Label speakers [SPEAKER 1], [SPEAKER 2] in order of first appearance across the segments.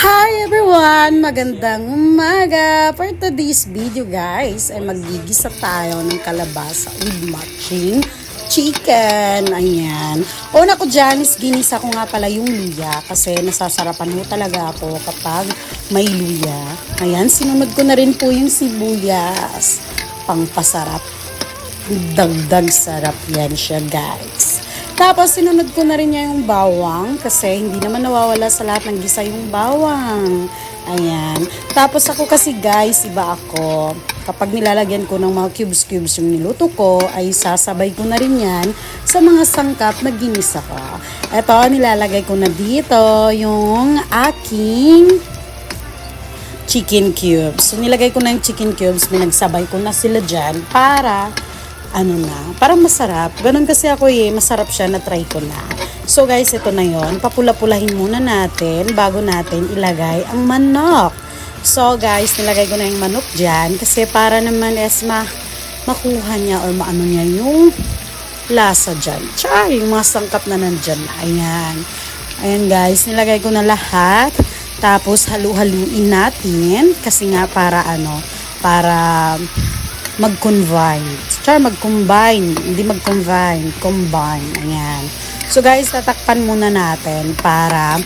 [SPEAKER 1] Hi everyone! Magandang umaga! For today's video guys, ay maggigisa tayo ng kalabasa with matching chicken. Ayan. Una ko dyan is ginisa ko nga pala yung luya kasi nasasarapan mo talaga ako kapag may luya. Ayan, sinunod ko na rin po yung sibuyas. Pangpasarap. Dagdag sarap yan siya guys. Tapos, sinunod ko na rin niya yung bawang kasi hindi naman nawawala sa lahat ng gisa yung bawang. Ayan. Tapos ako kasi guys, iba ako. Kapag nilalagyan ko ng mga cubes-cubes yung niluto ko, ay sasabay ko na rin yan sa mga sangkap na ginisa ko. Ito, nilalagay ko na dito yung aking chicken cubes. So, nilagay ko na yung chicken cubes, pinagsabay ko na sila dyan para para masarap. Ganun kasi ako masarap siya, na-try ko na. So guys, ito na yon. Papula-pulahin muna natin bago natin ilagay ang manok. So guys, nilagay ko na yung manok dyan kasi para naman makuha niya or maano niya yung lasa dyan. Tsaka yung mga sangkap na nandyan. Ayan. Ayan guys, nilagay ko na lahat. Tapos halu-haluin natin kasi nga para mag-combine, hindi mag-combine, combine, ayan. So guys, tatakpan muna natin para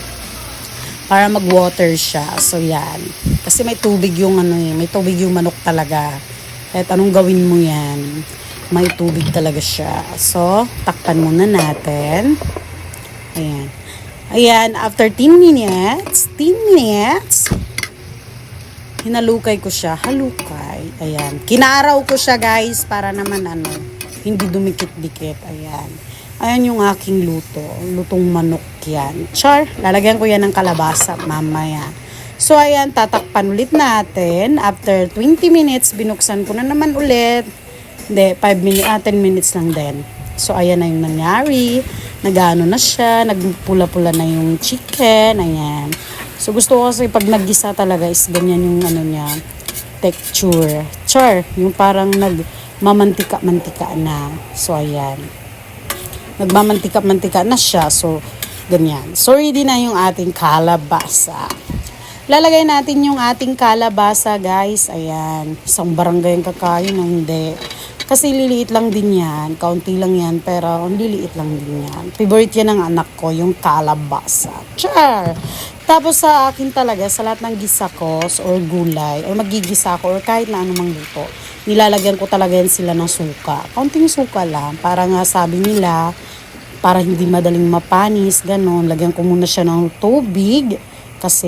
[SPEAKER 1] mag-water siya. So yan. Kasi may tubig yung may tubig yung manok talaga. Kahit anong gawin mo yan, may tubig talaga siya. So, takpan muna natin. Ayan. Ayan, after 10 minutes, hinalukay ko siya, halukay. Ayan. Kinaraw ko siya guys para naman hindi dumikit-dikit. Ayan. Ayan yung aking luto. Lutong manok yan. Char, lalagyan ko yan ng kalabasa mamaya. So ayan, tatakpan ulit natin. After 20 minutes, binuksan ko na naman ulit. Hindi, 10 minutes lang din. So ayan na yung nangyari. Nagano na siya, nagpula-pula na yung chicken. Ayan. So gusto ko kasi pag naggisa talaga is ganyan yung niya, texture. Char, yung parang nagmamantika-mantika na. So ayan. Nagmamantika-mantika na siya. So ganyan. So ready na yung ating kalabasa. Lalagay natin yung ating kalabasa guys. Ayan. Isang barangay ang kakain o hindi. Kasi liliit lang din yan. Kaunti lang yan. Pero liliit lang din yan. Favorite yan ng anak ko, yung kalabasa. Char! Tapos sa akin talaga, sa lahat ng gisa ko or gulay, or magigisa ko, or kahit na anumang luto, nilalagyan ko talaga yan sila ng suka. Kaunting suka lang. Para nga sabi nila, para hindi madaling mapanis, ganon. Lagyan ko muna siya ng tubig. Kasi